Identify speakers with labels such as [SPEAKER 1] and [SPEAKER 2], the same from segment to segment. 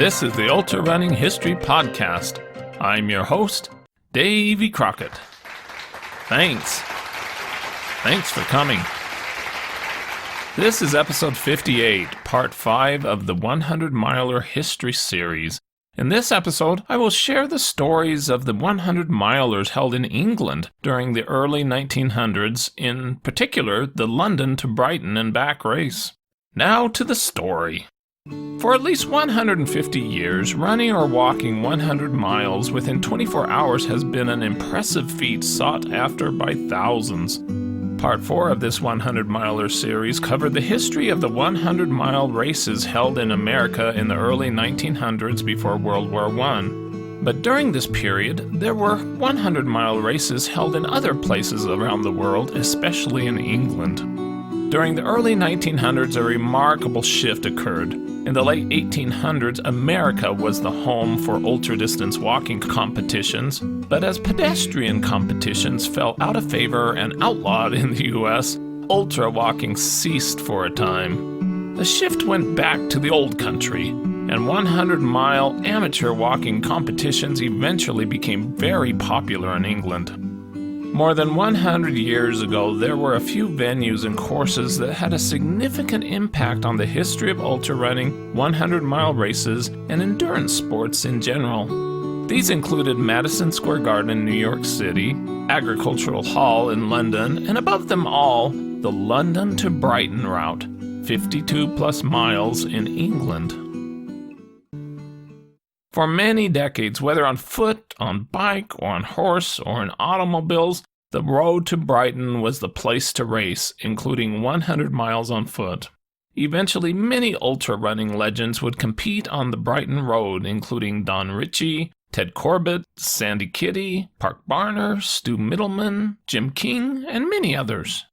[SPEAKER 1] This is the Ultrarunning History Podcast. I'm your host, Davy Crockett. Thanks for coming. This is episode 58, part 5 of the 100-miler history series. In this episode, I will share the stories of the 100-milers held in England during the early 1900s, in particular the London to Brighton and back race. Now to the story. For at least 150 years, running or walking 100 miles within 24 hours has been an impressive feat sought after by thousands. Part 4 of this 100-miler series covered the history of the 100-mile races held in America in the early 1900s before World War I. But during this period, there were 100-mile races held in other places around the world, especially in England. During the early 1900s, a remarkable shift occurred. In the late 1800s, America was the home for ultra-distance walking competitions, but as pedestrian competitions fell out of favor and outlawed in the U.S., ultra-walking ceased for a time. The shift went back to the old country, and 100-mile amateur walking competitions eventually became very popular in England. More than 100 years ago, there were a few venues and courses that had a significant impact on the history of ultrarunning, 100-mile races, and endurance sports in general. These included Madison Square Garden in New York City, Agricultural Hall in London, and above them all, the London to Brighton route, 52-plus miles in England. For many decades, whether on foot, on bike, or on horse, or in automobiles, the road to Brighton was the place to race, including 100 miles on foot. Eventually, many ultra-running legends would compete on the Brighton Road, including Don Ritchie, Ted Corbett, Sandy Kitty, Park Barner, Stu Middleman, Jim King, and many others.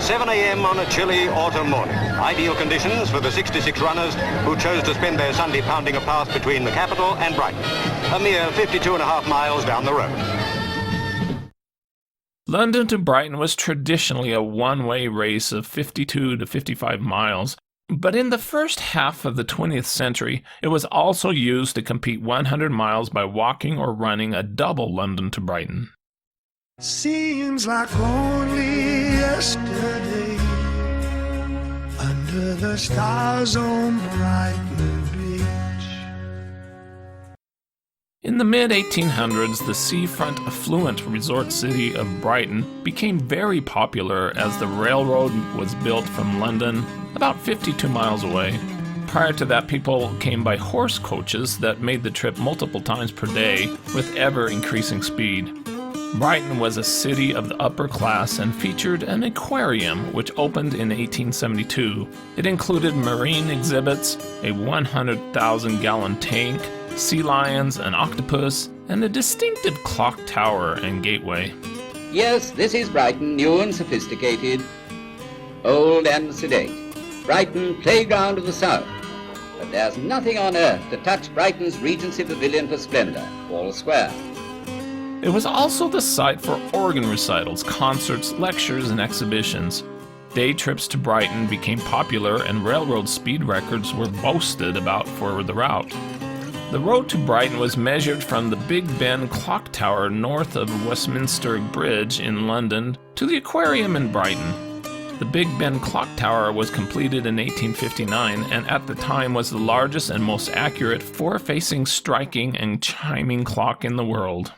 [SPEAKER 2] 7 a.m. on a chilly autumn morning. Ideal conditions for the 66 runners who chose to spend their Sunday pounding a path between the capital and Brighton, a mere 52.5 miles down the road.
[SPEAKER 1] London to Brighton was traditionally a one-way race of 52 to 55 miles, but in the first half of the 20th century, it was also used to compete 100 miles by walking or running a double London to Brighton.
[SPEAKER 3] Seems like only yesterday, under the stars on Brighton Beach.
[SPEAKER 1] In the mid-1800s, the seafront affluent resort city of Brighton became very popular as the railroad was built from London, about 52 miles away. Prior to that, people came by horse coaches that made the trip multiple times per day with ever-increasing speed. Brighton was a city of the upper class and featured an aquarium which opened in 1872. It included marine exhibits, a 100,000-gallon tank, sea lions, an octopus, and a distinctive clock tower and gateway.
[SPEAKER 4] Yes, this is Brighton, new and sophisticated, old and sedate. Brighton, playground of the South. But there's nothing on earth to touch Brighton's Regency Pavilion for splendor, all square.
[SPEAKER 1] It was also the site for organ recitals, concerts, lectures, and exhibitions. Day trips to Brighton became popular and railroad speed records were boasted about for the route. The road to Brighton was measured from the Big Ben clock tower north of Westminster Bridge in London to the aquarium in Brighton. The Big Ben clock tower was completed in 1859 and at the time was the largest and most accurate four-facing striking and chiming clock in the world.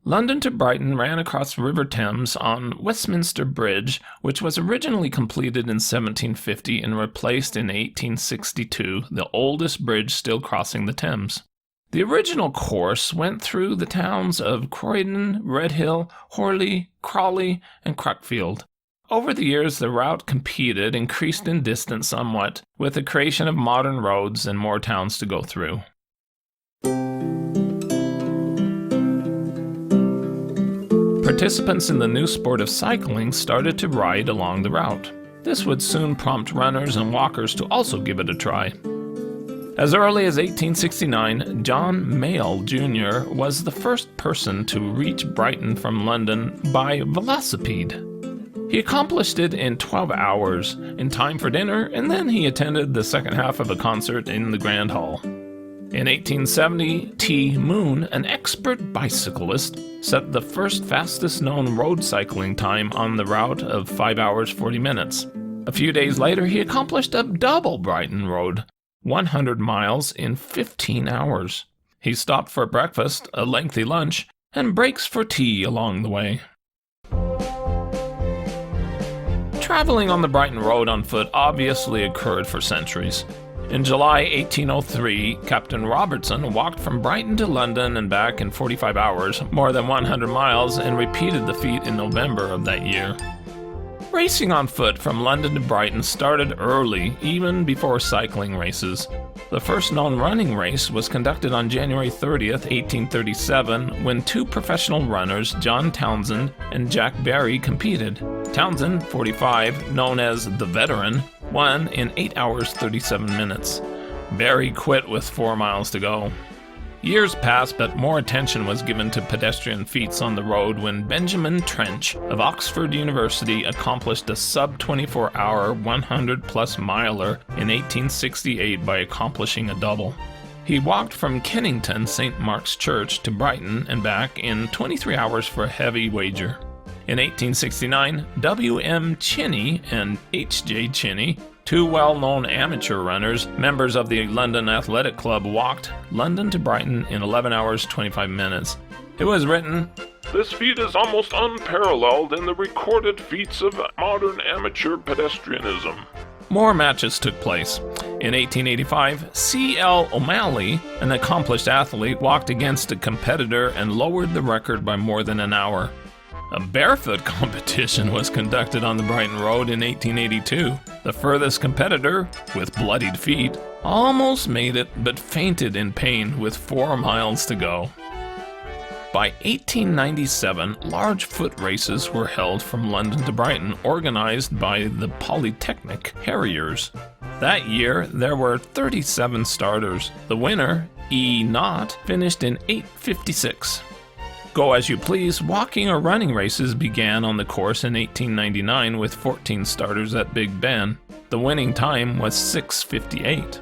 [SPEAKER 1] London to Brighton ran across the River Thames on Westminster Bridge, which was originally completed in 1750 and replaced in 1862, the oldest bridge still crossing the Thames. The original course went through the towns of Croydon, Redhill, Horley, Crawley, and Cruckfield. Over the years, the route increased in distance somewhat, with the creation of modern roads and more towns to go through. Participants in the new sport of cycling started to ride along the route. This would soon prompt runners and walkers to also give it a try. As early as 1869, John Mayall Jr. was the first person to reach Brighton from London by velocipede. He accomplished it in 12 hours, in time for dinner, and then he attended the second half of a concert in the Grand Hall. In 1870, T. Moon, an expert bicyclist, set the first fastest known road cycling time on the route of 5 hours 40 minutes. A few days later, he accomplished a double Brighton Road, 100 miles in 15 hours. He stopped for breakfast, a lengthy lunch, and breaks for tea along the way. Traveling on the Brighton Road on foot obviously occurred for centuries. In July 1803, Captain Robertson walked from Brighton to London and back in 45 hours, more than 100 miles, and repeated the feat in November of that year. Racing on foot from London to Brighton started early, even before cycling races. The first known running race was conducted on January 30th, 1837, when two professional runners, John Townsend and Jack Barry, competed. Townsend, 45, known as the Veteran, won in 8 hours 37 minutes. Barry quit with 4 miles to go. Years passed, but more attention was given to pedestrian feats on the road when Benjamin Trench of Oxford University accomplished a sub-24-hour 100-plus miler in 1868 by accomplishing a double. He walked from Kennington St. Mark's Church to Brighton and back in 23 hours for a heavy wager. In 1869, W.M. Chinney and H.J. Chinney, two well-known amateur runners, members of the London Athletic Club, walked London to Brighton in 11 hours 25 minutes. It was written,
[SPEAKER 5] "This feat is almost unparalleled in the recorded feats of modern amateur pedestrianism."
[SPEAKER 1] More matches took place. In 1885, C.L. O'Malley, an accomplished athlete, walked against a competitor and lowered the record by more than an hour. A barefoot competition was conducted on the Brighton Road in 1882. The furthest competitor, with bloodied feet, almost made it but fainted in pain with 4 miles to go. By 1897, large foot races were held from London to Brighton, organized by the Polytechnic Harriers. That year, there were 37 starters. The winner, E. Knott, finished in 8:56. Go as you please, walking or running races began on the course in 1899 with 14 starters at Big Ben. The winning time was 6:58.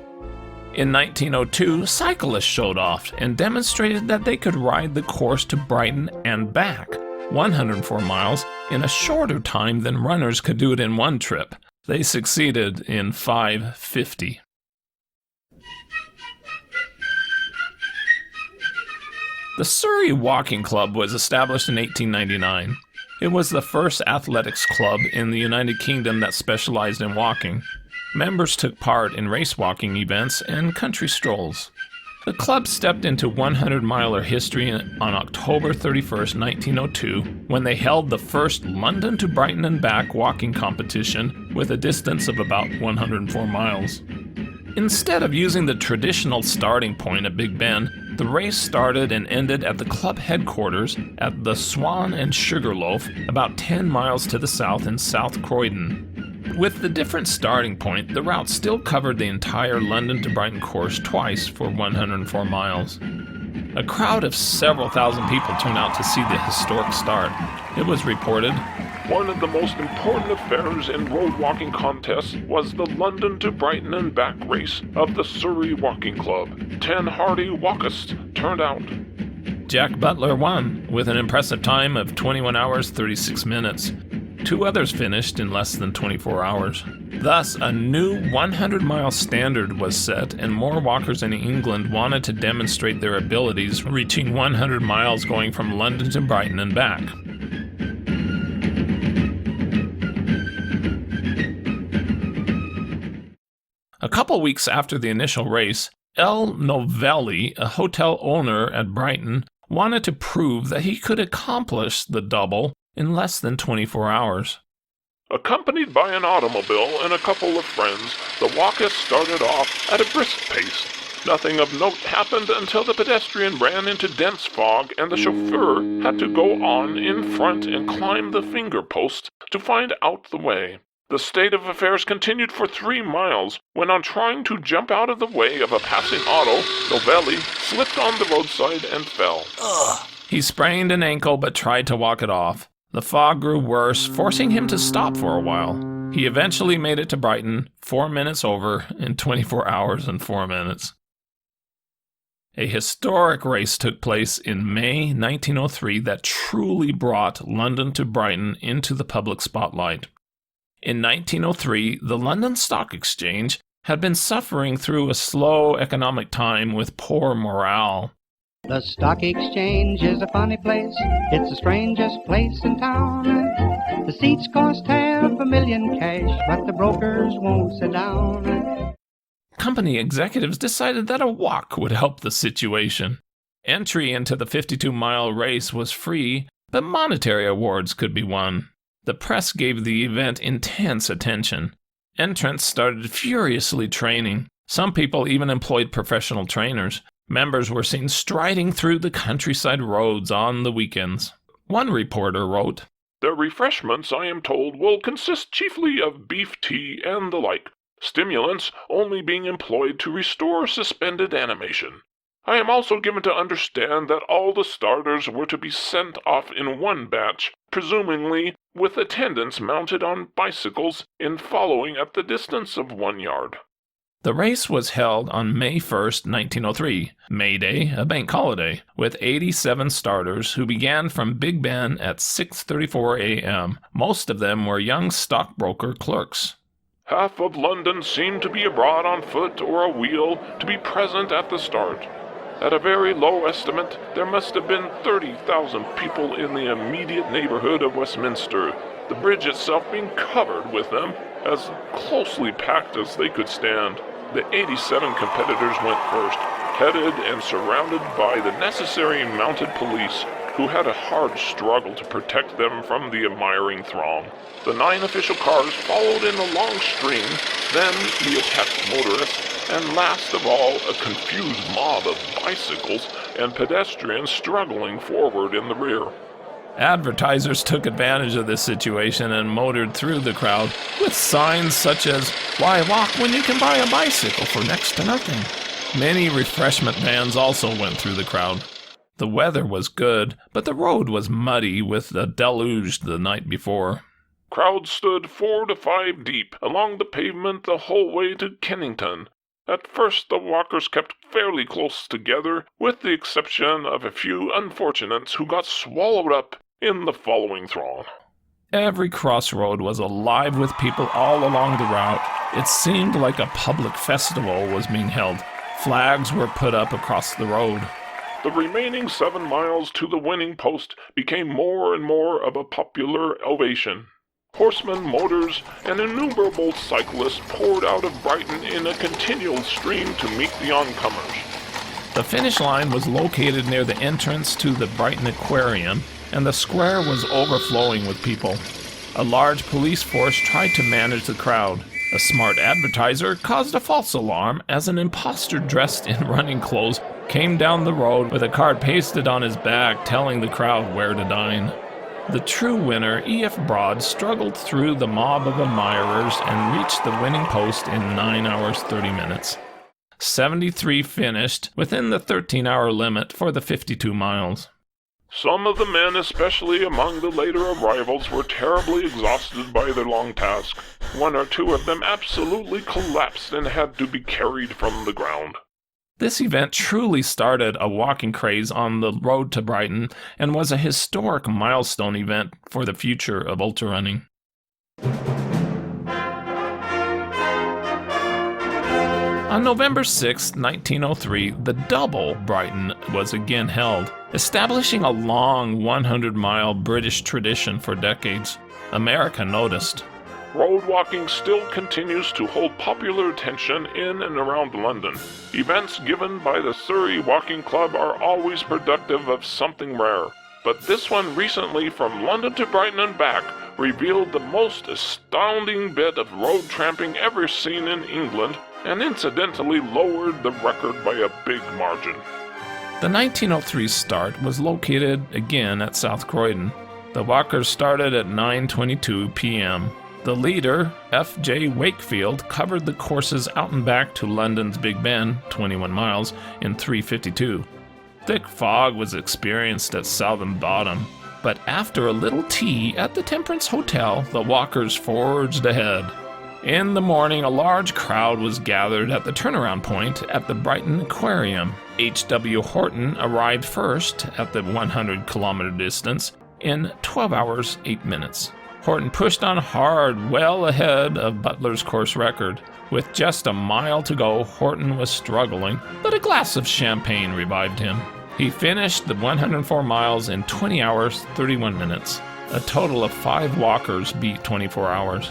[SPEAKER 1] In 1902, cyclists showed off and demonstrated that they could ride the course to Brighton and back, 104 miles, in a shorter time than runners could do it in one trip. They succeeded in 5:50. The Surrey Walking Club was established in 1899. It was the first athletics club in the United Kingdom that specialized in walking. Members took part in race walking events and country strolls. The club stepped into 100-miler history on October 31st, 1902, when they held the first London to Brighton and back walking competition with a distance of about 104 miles. Instead of using the traditional starting point at Big Ben, the race started and ended at the club headquarters at the Swan and Sugarloaf, about 10 miles to the south in South Croydon. With the different starting point, the route still covered the entire London to Brighton course twice for 104 miles. A crowd of several thousand people turned out to see the historic start. It was reported,
[SPEAKER 5] "One of the most important affairs in road walking contests was the London to Brighton and back race of the Surrey Walking Club. 10 hardy walkists turned out."
[SPEAKER 1] Jack Butler won with an impressive time of 21 hours 36 minutes. 2 others finished in less than 24 hours. Thus, a new 100-mile standard was set, and more walkers in England wanted to demonstrate their abilities, reaching 100 miles going from London to Brighton and back. A couple weeks after the initial race, L. Novelli, a hotel owner at Brighton, wanted to prove that he could accomplish the double in less than 24 hours.
[SPEAKER 5] Accompanied by an automobile and a couple of friends, the walkists started off at a brisk pace. Nothing of note happened until the pedestrian ran into dense fog and the chauffeur had to go on in front and climb the finger post to find out the way. The state of affairs continued for 3 miles when, on trying to jump out of the way of a passing auto, Novelli slipped on the roadside and fell.
[SPEAKER 1] He sprained an ankle but tried to walk it off. The fog grew worse, forcing him to stop for a while. He eventually made it to Brighton, 4 minutes over in 24 hours and 4 minutes. A historic race took place in May 1903 that truly brought London to Brighton into the public spotlight. In 1903, the London Stock Exchange had been suffering through a slow economic time with poor morale.
[SPEAKER 6] The stock exchange is a funny place. It's the strangest place in town. The seats cost $500,000 cash, but the brokers won't sit down.
[SPEAKER 1] Company executives decided that a walk would help the situation. Entry into the 52-mile race was free, but monetary awards could be won. The press gave the event intense attention. Entrants started furiously training. Some people even employed professional trainers. Members were seen striding through the countryside roads on the weekends. One reporter wrote,
[SPEAKER 5] "Their refreshments, I am told, will consist chiefly of beef tea and the like, stimulants only being employed to restore suspended animation. I am also given to understand that all the starters were to be sent off in one batch, presumably with attendants mounted on bicycles in following at the distance of 1 yard."
[SPEAKER 1] The race was held on May 1st, 1903, May Day, a bank holiday, with 87 starters who began from Big Ben at 6:34 a.m. Most of them were young stockbroker clerks.
[SPEAKER 5] Half of London seemed to be abroad on foot or a wheel to be present at the start. At a very low estimate, there must have been 30,000 people in the immediate neighborhood of Westminster, the bridge itself being covered with them, as closely packed as they could stand. The 87 competitors went first, headed and surrounded by the necessary mounted police, who had a hard struggle to protect them from the admiring throng. The 9 official cars followed in a long string, then the attached motorists, and last of all, a confused mob of bicycles and pedestrians struggling forward in the rear.
[SPEAKER 1] Advertisers took advantage of this situation and motored through the crowd with signs such as, "Why walk when you can buy a bicycle for next to nothing?" Many refreshment vans also went through the crowd. The weather was good, but the road was muddy with a deluge the night before.
[SPEAKER 5] Crowds stood 4 to 5 deep along the pavement the whole way to Kennington. At first the walkers kept fairly close together, with the exception of a few unfortunates who got swallowed up in the following throng.
[SPEAKER 1] Every crossroad was alive with people all along the route. It seemed like a public festival was being held. Flags were put up across the road.
[SPEAKER 5] The remaining 7 miles to the winning post became more and more of a popular ovation. Horsemen, motors, and innumerable cyclists poured out of Brighton in a continual stream to meet the oncomers.
[SPEAKER 1] The finish line was located near the entrance to the Brighton Aquarium, and the square was overflowing with people. A large police force tried to manage the crowd. A smart advertiser caused a false alarm as an imposter dressed in running clothes came down the road with a card pasted on his back telling the crowd where to dine. The true winner, E.F. Broad, struggled through the mob of admirers and reached the winning post in 9 hours 30 minutes. 73 finished within the 13-hour limit for the 52 miles.
[SPEAKER 5] Some of the men, especially among the later arrivals, were terribly exhausted by their long task. 1 or 2 of them absolutely collapsed and had to be carried from the ground.
[SPEAKER 1] This event truly started a walking craze on the road to Brighton and was a historic milestone event for the future of ultrarunning. On November 6, 1903, the Double Brighton was again held, establishing a long 100-mile British tradition for decades. America noticed.
[SPEAKER 5] Road walking still continues to hold popular attention in and around London. Events given by the Surrey Walking Club are always productive of something rare, but this one recently from London to Brighton and back revealed the most astounding bit of road tramping ever seen in England, and incidentally lowered the record by a big margin.
[SPEAKER 1] The 1903 start was located again at South Croydon. The walkers started at 9:22 p.m. The leader, F.J. Wakefield, covered the courses out and back to London's Big Ben, 21 miles, in 3:52. Thick fog was experienced at Southern Bottom, but after a little tea at the Temperance Hotel, the walkers forged ahead. In the morning, a large crowd was gathered at the turnaround point at the Brighton Aquarium. H.W. Horton arrived first at the 100-kilometer distance in 12 hours, 8 minutes. Horton pushed on hard, well ahead of Butler's course record. With just a mile to go, Horton was struggling, but a glass of champagne revived him. He finished the 104 miles in 20 hours, 31 minutes. A total of 5 walkers beat 24 hours.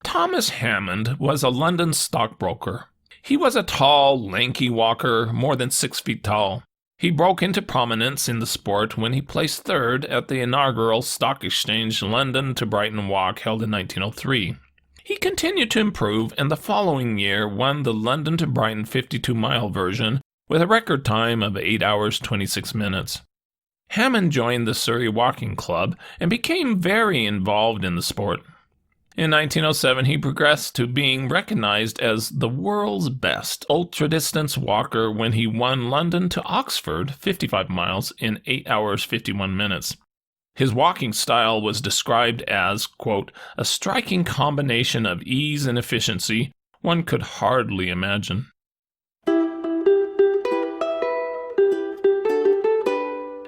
[SPEAKER 1] Thomas Hammond was a London stockbroker. He was a tall, lanky walker, more than 6 feet tall. He broke into prominence in the sport when he placed third at the inaugural Stock Exchange London to Brighton walk held in 1903. He continued to improve and the following year won the London to Brighton 52-mile version with a record time of 8 hours 26 minutes. Hammond joined the Surrey Walking Club and became very involved in the sport. In 1907, he progressed to being recognized as the world's best ultra-distance walker when he won London to Oxford, 55 miles, in 8 hours 51 minutes. His walking style was described as, quote, a striking combination of ease and efficiency one could hardly imagine.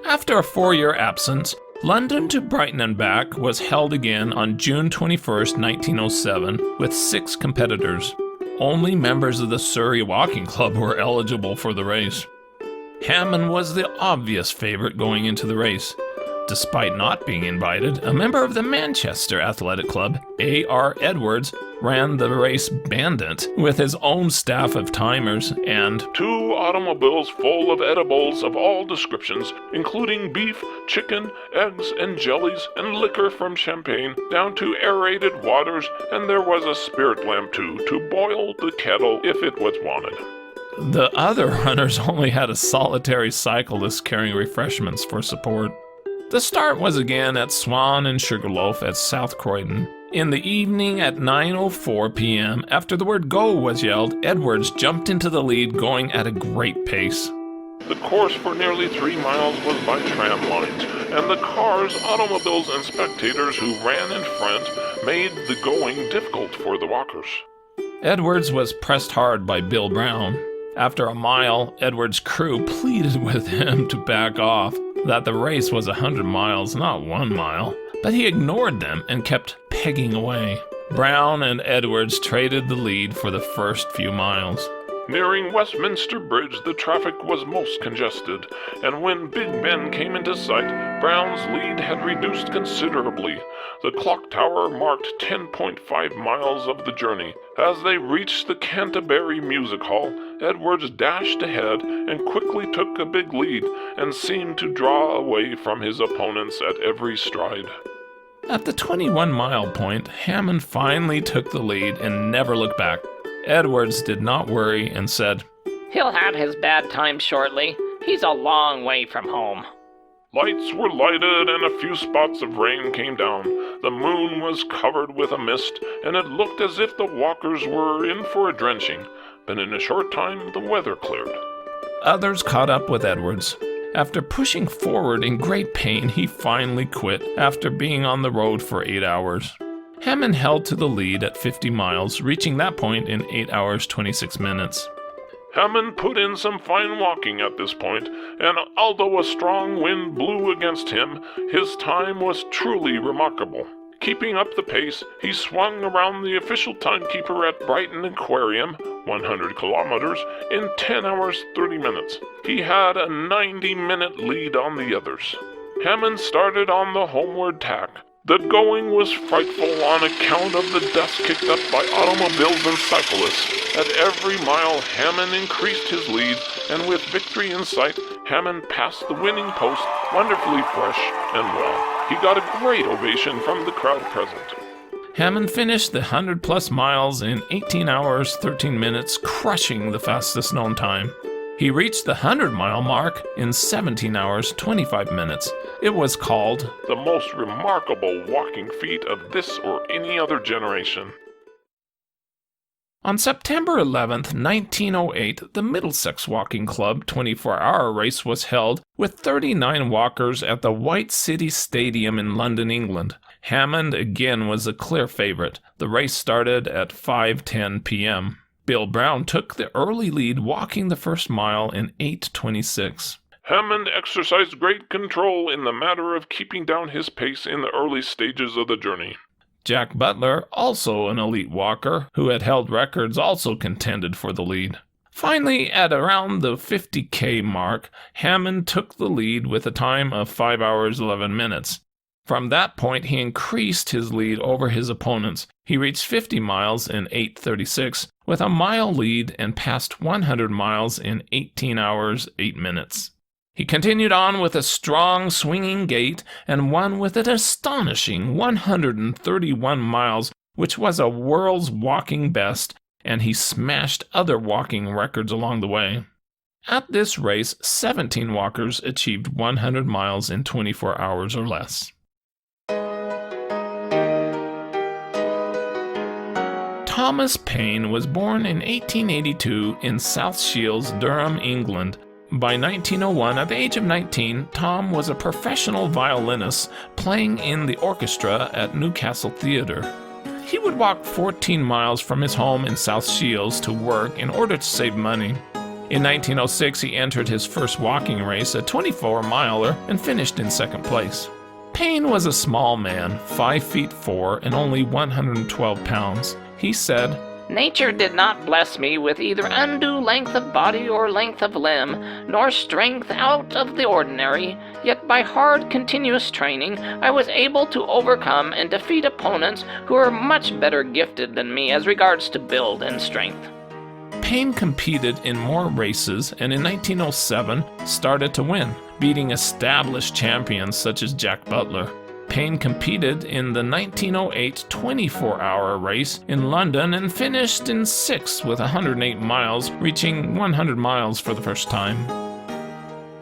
[SPEAKER 1] After a 4-year absence, London to Brighton and back was held again on June 21, 1907, with 6 competitors. Only members of the Surrey Walking Club were eligible for the race. Hammond was the obvious favorite going into the race. Despite not being invited, a member of the Manchester Athletic Club, A.R. Edwards, ran the race bandit with his own staff of timers and
[SPEAKER 5] 2 automobiles full of edibles of all descriptions, including beef, chicken, eggs, and jellies, and liquor from champagne, down to aerated waters, and there was a spirit lamp too, to boil the kettle if it was wanted.
[SPEAKER 1] The other runners only had a solitary cyclist carrying refreshments for support. The start was again at Swan and Sugarloaf at South Croydon. In the evening at 9:04 p.m., after the word go was yelled, Edwards jumped into the lead going at a great pace.
[SPEAKER 5] The course for nearly 3 miles was by tram lines, and the cars, automobiles, and spectators who ran in front made the going difficult for the walkers.
[SPEAKER 1] Edwards was pressed hard by Bill Brown. After a mile, Edwards' crew pleaded with him to back off, that the race was 100 miles, not 1 mile, but he ignored them and kept pegging away. Brown and Edwards traded the lead for the first few miles.
[SPEAKER 5] Nearing Westminster Bridge, the traffic was most congested, and when Big Ben came into sight, Brown's lead had reduced considerably. The clock tower marked 10.5 miles of the journey. As they reached the Canterbury Music Hall, Edwards dashed ahead and quickly took a big lead and seemed to draw away from his opponents at every stride.
[SPEAKER 1] At the 21-mile point, Hammond finally took the lead and never looked back. Edwards did not worry and said,
[SPEAKER 7] "He'll have his bad time shortly. He's a long way from home."
[SPEAKER 5] Lights were lighted and a few spots of rain came down. The moon was covered with a mist, and it looked as if the walkers were in for a drenching. But in a short time, the weather cleared.
[SPEAKER 1] Others caught up with Edwards. After pushing forward in great pain, he finally quit after being on the road for 8 hours. Hammond held to the lead at 50 miles, reaching that point in 8 hours 26 minutes.
[SPEAKER 5] Hammond put in some fine walking at this point, and although a strong wind blew against him, his time was truly remarkable. Keeping up the pace, he swung around the official timekeeper at Brighton Aquarium, 100 kilometers, in 10 hours 30 minutes. He had a 90-minute lead on the others. Hammond started on the homeward tack. The going was frightful on account of the dust kicked up by automobiles and cyclists. At every mile, Hammond increased his lead, and with victory in sight, Hammond passed the winning post wonderfully fresh and well. He got a great ovation from the crowd present.
[SPEAKER 1] Hammond finished the 100-plus miles in 18 hours 13 minutes, crushing the fastest known time. He reached the 100-mile mark in 17 hours, 25 minutes. It was called
[SPEAKER 5] the most remarkable walking feat of this or any other generation.
[SPEAKER 1] On September 11th, 1908, the Middlesex Walking Club 24-hour race was held with 39 walkers at the White City Stadium in London, England. Hammond again was a clear favorite. The race started at 5:10 p.m. Bill Brown took the early lead, walking the first mile in 8:26.
[SPEAKER 5] Hammond exercised great control in the matter of keeping down his pace in the early stages of the journey.
[SPEAKER 1] Jack Butler, also an elite walker who had held records, also contended for the lead. Finally, at around the 50K mark, Hammond took the lead with a time of 5 hours 11 minutes. From that point, he increased his lead over his opponents. He reached 50 miles in 8:36 with a mile lead and passed 100 miles in 18 hours 8 minutes. He continued on with a strong, swinging gait and won with an astonishing 131 miles, which was a world's walking best, and he smashed other walking records along the way. At this race, 17 walkers achieved 100 miles in 24 hours or less. Thomas Paine was born in 1882 in South Shields, Durham, England. By 1901, at the age of 19, Tom was a professional violinist playing in the orchestra at Newcastle Theatre. He would walk 14 miles from his home in South Shields to work in order to save money. In 1906, he entered his first walking race, a 24-miler, and finished in second place. Paine was a small man, 5'4" and only 112 pounds. He said,
[SPEAKER 7] Nature did not bless me with either undue length of body or length of limb, nor strength out of the ordinary, yet by hard continuous training I was able to overcome and defeat opponents who were much better gifted than me as regards to build and strength.
[SPEAKER 1] Paine competed in more races and in 1907 started to win, beating established champions such as Jack Butler. Paine competed in the 1908 24-hour race in London and finished in 6th with 108 miles, reaching 100 miles for the first time.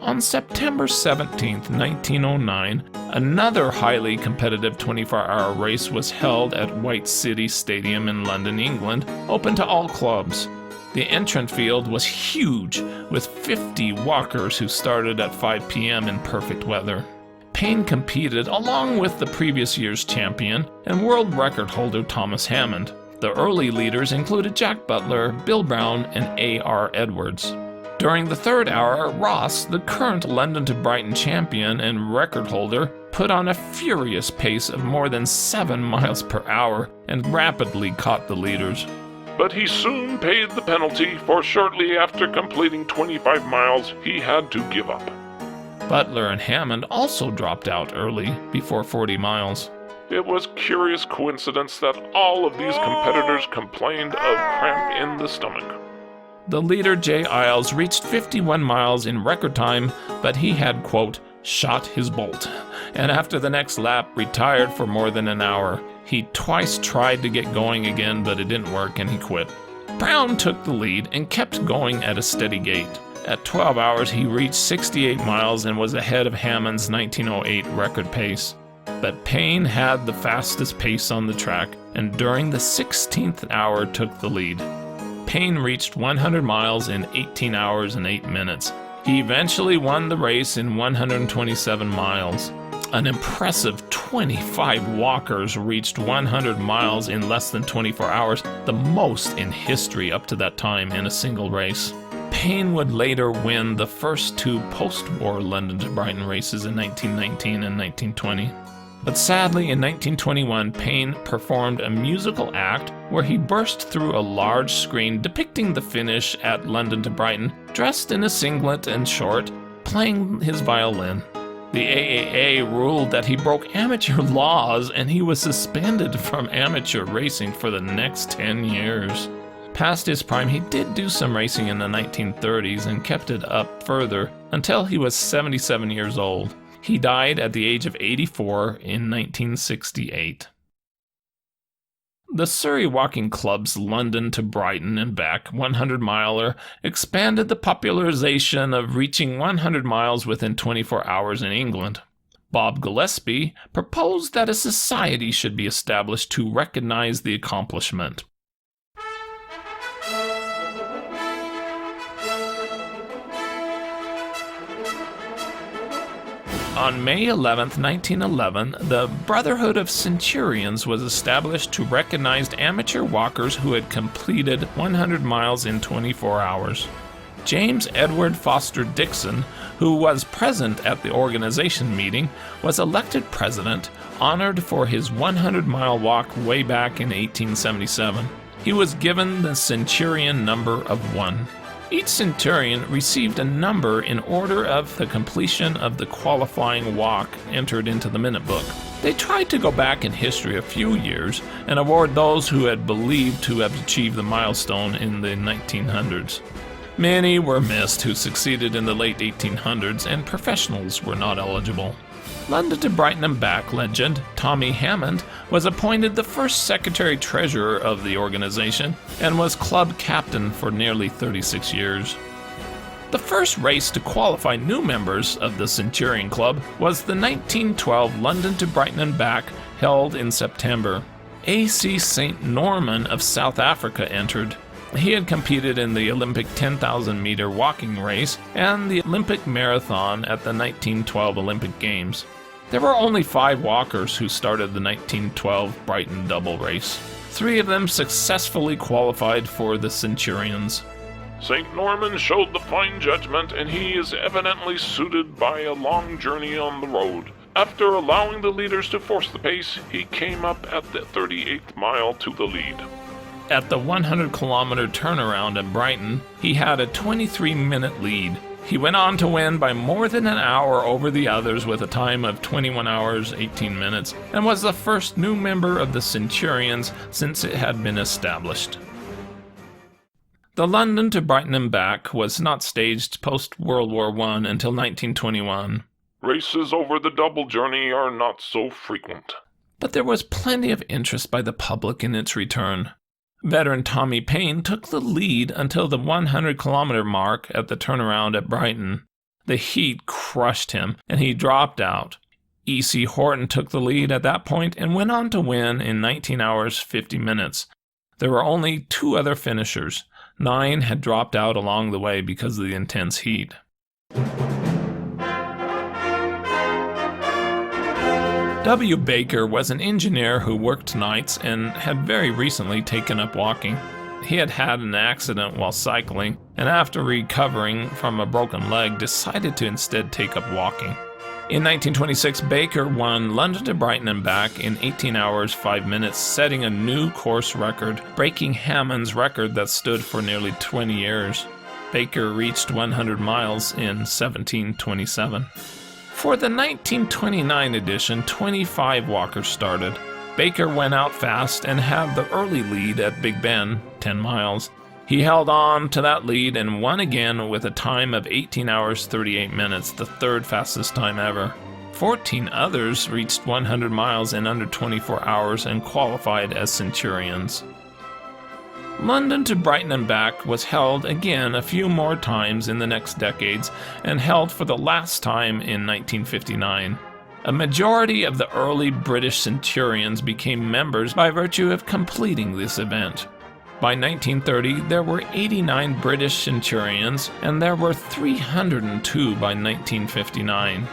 [SPEAKER 1] On September 17, 1909, another highly competitive 24-hour race was held at White City Stadium in London, England, open to all clubs. The entrant field was huge, with 50 walkers who started at 5 p.m. in perfect weather. Paine competed along with the previous year's champion and world record holder Thomas Hammond. The early leaders included Jack Butler, Bill Brown, and A.R. Edwards. During the third hour, Ross, the current London to Brighton champion and record holder, put on a furious pace of more than 7 miles per hour and rapidly caught the leaders.
[SPEAKER 5] But he soon paid the penalty, for shortly after completing 25 miles, he had to give up.
[SPEAKER 1] Butler and Hammond also dropped out early, before 40 miles.
[SPEAKER 5] It was curious coincidence that all of these competitors complained of cramp in the stomach.
[SPEAKER 1] The leader, Jay Iles, reached 51 miles in record time, but he had, quote, shot his bolt, and after the next lap retired for more than an hour. He twice tried to get going again, but it didn't work and he quit. Brown took the lead and kept going at a steady gait. At 12 hours, he reached 68 miles and was ahead of Hammond's 1908 record pace. But Paine had the fastest pace on the track, and during the 16th hour took the lead. Paine reached 100 miles in 18 hours and 8 minutes. He eventually won the race in 127 miles. An impressive 25 walkers reached 100 miles in less than 24 hours, the most in history up to that time in a single race. Paine would later win the first 2 post-war London to Brighton races in 1919 and 1920. But sadly, in 1921, Paine performed a musical act where he burst through a large screen depicting the finish at London to Brighton, dressed in a singlet and short, playing his violin. The AAA ruled that he broke amateur laws and he was suspended from amateur racing for the next 10 years. Past his prime, he did do some racing in the 1930s and kept it up further until he was 77 years old. He died at the age of 84 in 1968. The Surrey Walking Club's London to Brighton and back 100-miler expanded the popularization of reaching 100 miles within 24 hours in England. Bob Gillespie proposed that a society should be established to recognize the accomplishment. On May 11, 1911, the Brotherhood of Centurions was established to recognize amateur walkers who had completed 100 miles in 24 hours. James Edward Foster Dixon, who was present at the organization meeting, was elected president, honored for his 100-mile walk way back in 1877. He was given the Centurion number of 1. Each centurion received a number in order of the completion of the qualifying walk entered into the minute book. They tried to go back in history a few years and award those who had believed to have achieved the milestone in the 1900s. Many were missed who succeeded in the late 1800s, and professionals were not eligible. London to Brighton and back legend Tommy Hammond was appointed the first secretary-treasurer of the organization and was club captain for nearly 36 years. The first race to qualify new members of the Centurion Club was the 1912 London to Brighton and back, held in September. A.C. St. Norman of South Africa entered. He had competed in the Olympic 10,000-meter walking race and the Olympic marathon at the 1912 Olympic Games. There were only 5 walkers who started the 1912 Brighton double race. 3 of them successfully qualified for the Centurions.
[SPEAKER 5] St. Norman showed the fine judgment, and he is evidently suited by a long journey on the road. After allowing the leaders to force the pace, he came up at the 38th mile to the lead.
[SPEAKER 1] At the 100-kilometer turnaround at Brighton, he had a 23-minute lead. He went on to win by more than an hour over the others with a time of 21 hours, 18 minutes, and was the first new member of the Centurions since it had been established. The London to Brighton and back was not staged post-World War I until 1921.
[SPEAKER 5] Races over the double journey are not so frequent.
[SPEAKER 1] But there was plenty of interest by the public in its return. Veteran Thomas Paine took the lead until the 100-kilometer mark at the turnaround at Brighton. The heat crushed him, and he dropped out. E.C. Horton took the lead at that point and went on to win in 19 hours, 50 minutes. There were only 2 other finishers. 9 had dropped out along the way because of the intense heat. W. Baker was an engineer who worked nights and had very recently taken up walking. He had had an accident while cycling, and after recovering from a broken leg, decided to instead take up walking. In 1926, Baker won London to Brighton and back in 18 hours, 5 minutes, setting a new course record, breaking Hammond's record that stood for nearly 20 years. Baker reached 100 miles in 1727. For the 1929 edition, 25 walkers started. Baker went out fast and had the early lead at Big Ben, 10 miles. He held on to that lead and won again with a time of 18 hours, 38 minutes, the 3rd fastest time ever. 14 others reached 100 miles in under 24 hours and qualified as Centurions. London to Brighton and back was held again a few more times in the next decades and held for the last time in 1959. A majority of the early British Centurions became members by virtue of completing this event. By 1930, there were 89 British Centurions, and there were 302 by 1959.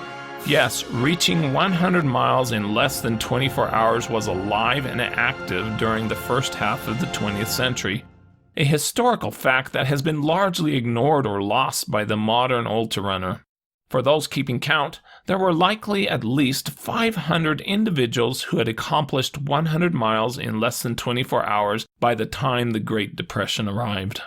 [SPEAKER 1] Yes, reaching 100 miles in less than 24 hours was alive and active during the first half of the 20th century, a historical fact that has been largely ignored or lost by the modern ultrarunner. For those keeping count, there were likely at least 500 individuals who had accomplished 100 miles in less than 24 hours by the time the Great Depression arrived.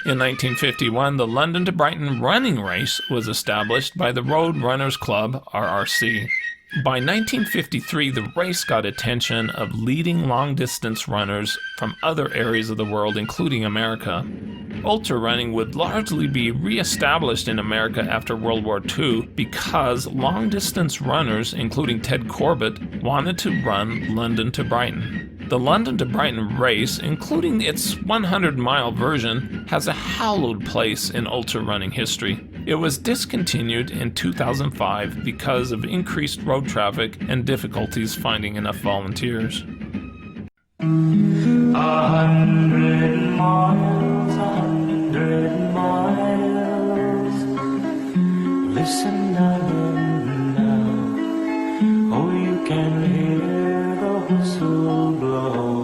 [SPEAKER 1] In 1951, the London to Brighton running race was established by the Road Runners Club, RRC. By 1953, the race got attention of leading long-distance runners from other areas of the world, including America. Ultrarunning would largely be re-established in America after World War II because long-distance runners, including Ted Corbett, wanted to run London to Brighton. The London to Brighton race, including its 100-mile version, has a hallowed place in ultrarunning history. It was discontinued in 2005 because of increased road traffic and difficulties finding enough volunteers.
[SPEAKER 3] 100 miles, 100 miles. Listen now, oh, you can hear the whistle blow.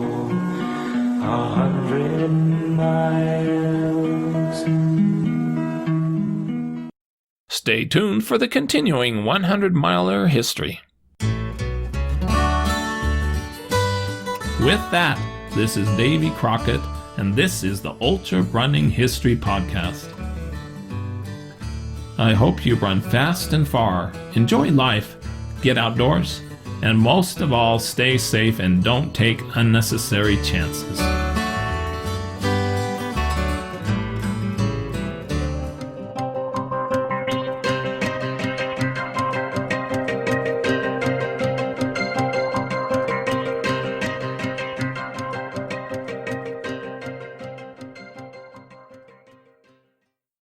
[SPEAKER 3] 100 miles.
[SPEAKER 1] Stay tuned for the continuing 100-miler history. With that, this is Davy Crockett, and this is the Ultrarunning History Podcast. I hope you run fast and far, enjoy life, get outdoors, and most of all, stay safe and don't take unnecessary chances.